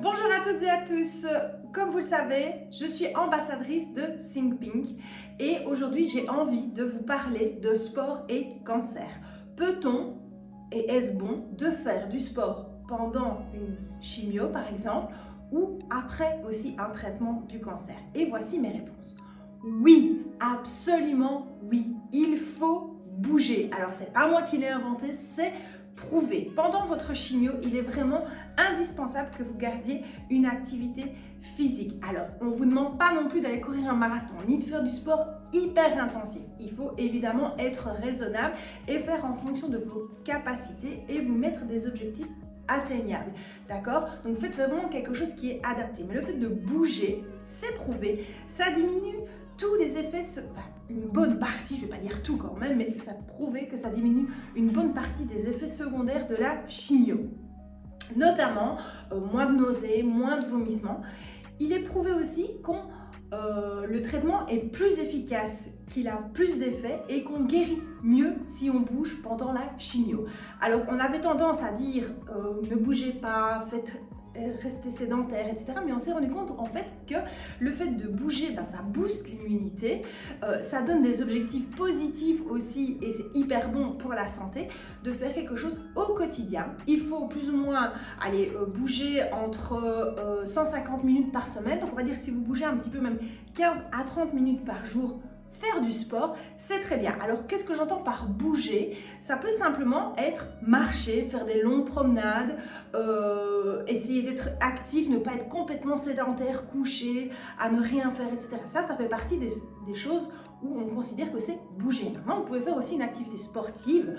Bonjour à toutes et à tous, comme vous le savez, je suis ambassadrice de Think Pink et aujourd'hui j'ai envie de vous parler de sport et cancer. Peut-on et est-ce bon de faire du sport pendant une chimio par exemple ou après aussi un traitement du cancer? Et voici mes réponses. Oui, absolument oui, il faut bouger. Alors c'est pas moi qui l'ai inventé, c'est prouvé. Pendant votre chimio, il est vraiment indispensable que vous gardiez une activité physique. Alors, on ne vous demande pas non plus d'aller courir un marathon, ni de faire du sport hyper intensif. Il faut évidemment être raisonnable et faire en fonction de vos capacités et vous mettre des objectifs atteignables. D'accord? Donc faites vraiment quelque chose qui est adapté. Mais le fait de bouger, c'est prouvé, ça diminue tous les effets, une bonne partie, je ne vais pas dire tout quand même, mais ça a prouvé que ça diminue une bonne partie des effets secondaires de la chimio. Notamment moins de nausées, moins de vomissements. Il est prouvé aussi que le traitement est plus efficace, qu'il a plus d'effets et qu'on guérit mieux si on bouge pendant la chimio. Alors on avait tendance à dire ne bougez pas, rester sédentaire, etc. Mais on s'est rendu compte en fait que le fait de bouger, ça booste l'immunité, ça donne des objectifs positifs aussi et c'est hyper bon pour la santé de faire quelque chose au quotidien. Il faut plus ou moins aller bouger entre 150 minutes par semaine. Donc on va dire si vous bougez un petit peu, même 15 à 30 minutes par jour, faire du sport, c'est très bien. Alors, qu'est-ce que j'entends par bouger? Ça peut simplement être marcher, faire des longues promenades, essayer d'être actif, ne pas être complètement sédentaire, couché, à ne rien faire, etc. Ça fait partie des choses où on considère que c'est bouger. Maintenant, vous pouvez faire aussi une activité sportive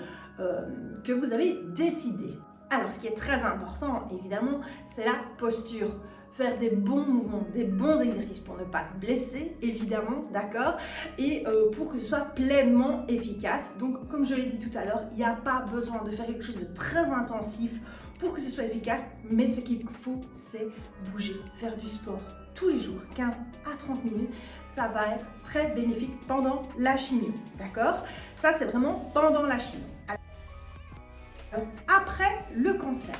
que vous avez décidé. Alors, ce qui est très important, évidemment, c'est la posture. Faire des bons mouvements, des bons exercices pour ne pas se blesser, évidemment, d'accord? Et pour que ce soit pleinement efficace. Donc, comme je l'ai dit tout à l'heure, il n'y a pas besoin de faire quelque chose de très intensif pour que ce soit efficace, mais ce qu'il faut, c'est bouger, faire du sport tous les jours, 15 à 30 minutes. Ça va être très bénéfique pendant la chimio, d'accord? Ça, c'est vraiment pendant la chimio. Alors, après le cancer.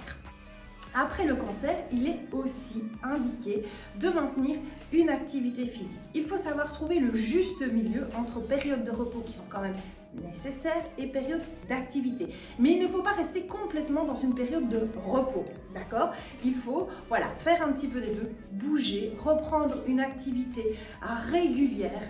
Après le cancer, il est aussi indiqué de maintenir une activité physique. Il faut savoir trouver le juste milieu entre périodes de repos qui sont quand même nécessaires et périodes d'activité. Mais il ne faut pas rester complètement dans une période de repos, d'accord? Il faut faire un petit peu des deux, bouger, reprendre une activité régulière,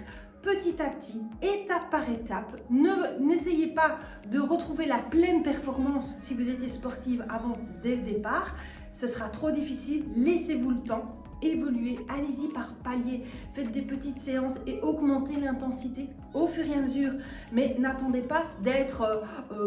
petit à petit, étape par étape. N'essayez pas de retrouver la pleine performance si vous étiez sportive avant dès le départ. Ce sera trop difficile. Laissez-vous le temps. Évoluer, allez-y par paliers. Faites des petites séances et augmentez l'intensité au fur et à mesure. Mais n'attendez pas d'être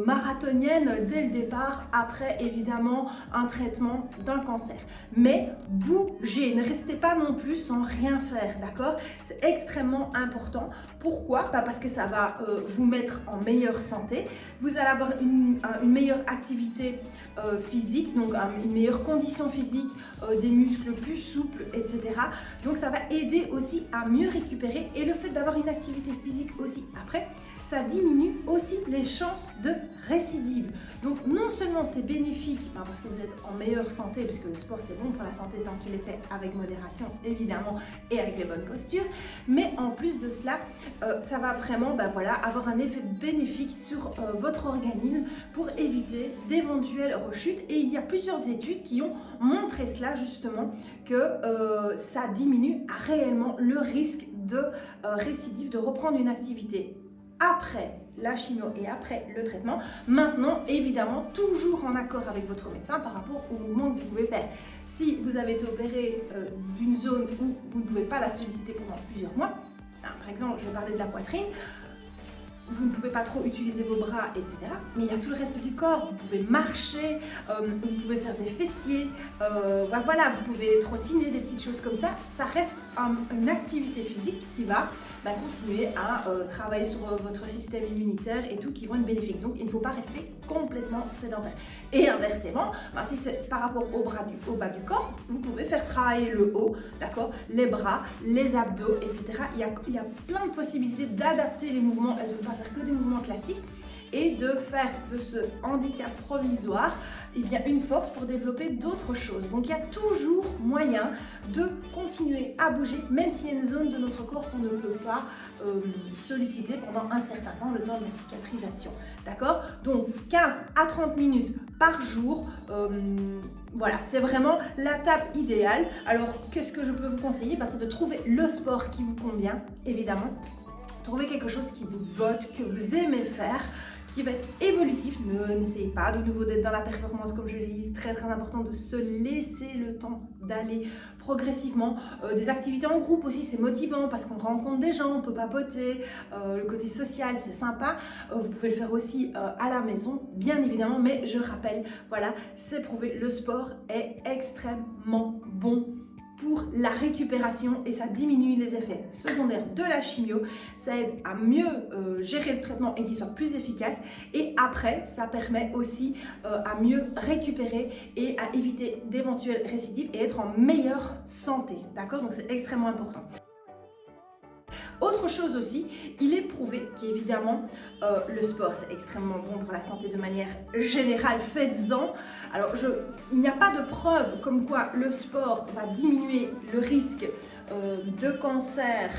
marathonienne dès le départ, après évidemment un traitement d'un cancer. Mais bougez, ne restez pas non plus sans rien faire, d'accord? C'est extrêmement important. Pourquoi? Parce que ça va vous mettre en meilleure santé. Vous allez avoir une meilleure activité physique, donc une meilleure condition physique, des muscles plus souples, etc. Donc ça va aider aussi à mieux récupérer et le fait d'avoir une activité physique aussi après, ça diminue aussi les chances de récidive. Donc non seulement c'est bénéfique parce que vous êtes en meilleure santé, parce que le sport c'est bon pour la santé tant qu'il est fait avec modération évidemment et avec les bonnes postures, mais en plus de cela, ça va vraiment avoir un effet bénéfique sur votre organisme pour éviter d'éventuelles rechutes. Et il y a plusieurs études qui ont montré cela justement, que ça diminue réellement le risque de récidive, de reprendre une activité après la chimio et après le traitement. Maintenant, évidemment, toujours en accord avec votre médecin par rapport au mouvement que vous pouvez faire. Si vous avez été opéré d'une zone où vous ne pouvez pas la solliciter pendant plusieurs mois, par exemple, je vais parler de la poitrine, vous ne pouvez pas trop utiliser vos bras, etc. Mais il y a tout le reste du corps. Vous pouvez marcher, vous pouvez faire des fessiers, vous pouvez trottiner, des petites choses comme ça. Ça reste une activité physique qui va continuer à travailler sur votre système immunitaire et tout, qui vont être bénéfiques. Donc il ne faut pas rester complètement sédentaire. Et inversement, si c'est par rapport au bas du corps, vous pouvez faire travailler le haut, d'accord, les bras, les abdos, etc. Il y a plein de possibilités d'adapter les mouvements et de ne pas faire que des mouvements classiques. et de faire de ce handicap provisoire eh bien, une force pour développer d'autres choses. Donc il y a toujours moyen de continuer à bouger, même s'il y a une zone de notre corps qu'on ne peut pas solliciter pendant un certain temps, le temps de la cicatrisation. D'accord? Donc 15 à 30 minutes par jour, voilà, c'est vraiment la tape idéale. Alors qu'est-ce que je peux vous conseiller? C'est de trouver le sport qui vous convient, évidemment. Trouvez quelque chose qui vous botte, que vous aimez faire, qui va être évolutif. N'essayez pas de nouveau d'être dans la performance, comme je l'ai dit. C'est très important de se laisser le temps d'aller progressivement. Des activités en groupe aussi, c'est motivant parce qu'on rencontre des gens, on peut papoter. Le côté social, c'est sympa. Vous pouvez le faire aussi à la maison, bien évidemment. Mais je rappelle, voilà, c'est prouvé, le sport est extrêmement bon pour la récupération et ça diminue les effets secondaires de la chimio, ça aide à mieux gérer le traitement et qu'il soit plus efficace, et après ça permet aussi à mieux récupérer et à éviter d'éventuelles récidives et être en meilleure santé, d'accord? Donc c'est extrêmement important. Autre chose aussi, il est prouvé qu'évidemment le sport c'est extrêmement bon pour la santé de manière générale, faites-en. Alors il n'y a pas de preuve comme quoi le sport va diminuer le risque de cancer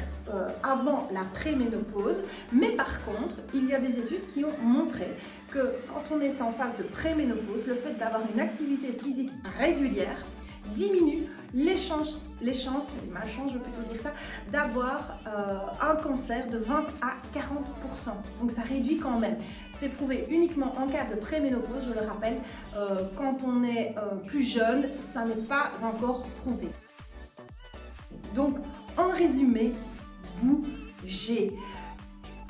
avant la préménopause, mais par contre il y a des études qui ont montré que quand on est en phase de préménopause, le fait d'avoir une activité physique régulière diminue les chances, malchances, je peux plutôt dire ça, d'avoir un cancer de 20 à 40%. Donc ça réduit quand même. C'est prouvé uniquement en cas de préménopause, je le rappelle. Quand on est plus jeune, ça n'est pas encore prouvé. Donc en résumé, bougez.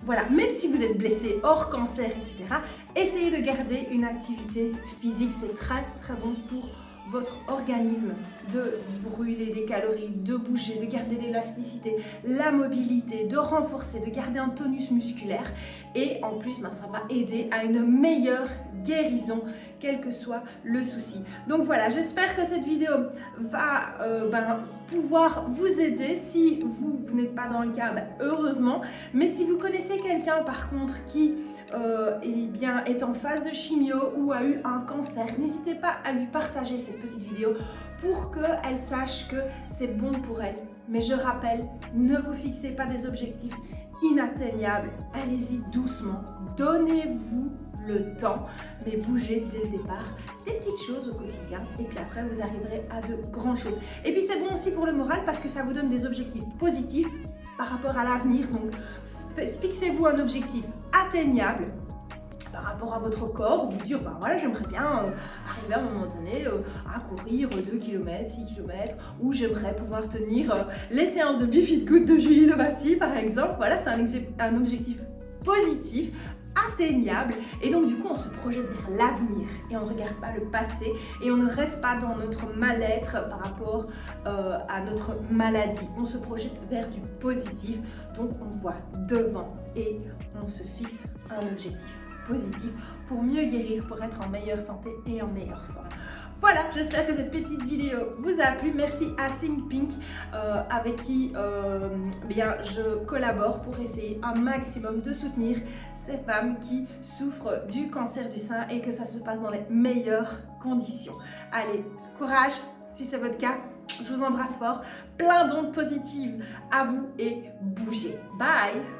Voilà, même si vous êtes blessé, hors cancer, etc., essayez de garder une activité physique, c'est très très bon pour votre organisme, de brûler des calories, de bouger, de garder l'élasticité, la mobilité, de renforcer, de garder un tonus musculaire, et en plus ça va aider à une meilleure guérison, quel que soit le souci. Donc voilà, j'espère que cette vidéo va pouvoir vous aider. Si vous n'êtes pas dans le cas, heureusement, mais si vous connaissez quelqu'un par contre qui est en phase de chimio ou a eu un cancer, n'hésitez pas à lui partager cette petite vidéo pour qu'elle sache que c'est bon pour elle. Mais je rappelle, ne vous fixez pas des objectifs inatteignables, allez-y doucement, donnez-vous le temps, mais bougez dès le départ, des petites choses au quotidien, et puis après vous arriverez à de grandes choses. Et puis c'est bon aussi pour le moral parce que ça vous donne des objectifs positifs par rapport à l'avenir. Donc fixez-vous un objectif atteignable par rapport à votre corps, vous dire voilà, j'aimerais bien arriver à un moment donné à courir 2 km, 6 km, ou j'aimerais pouvoir tenir les séances de BeFitGood de Julie Domati par exemple. Voilà, c'est un objectif positif, atteignable, et donc du coup on se projette vers l'avenir et on ne regarde pas le passé et on ne reste pas dans notre mal-être par rapport à notre maladie. On se projette vers du positif, donc on voit devant et on se fixe un objectif positif pour mieux guérir, pour être en meilleure santé et en meilleure forme. Voilà, j'espère que cette petite vidéo vous a plu. Merci à ThinkPink avec qui je collabore pour essayer un maximum de soutenir ces femmes qui souffrent du cancer du sein et que ça se passe dans les meilleures conditions. Allez, courage si c'est votre cas. Je vous embrasse fort. Plein d'ondes positives à vous et bougez. Bye!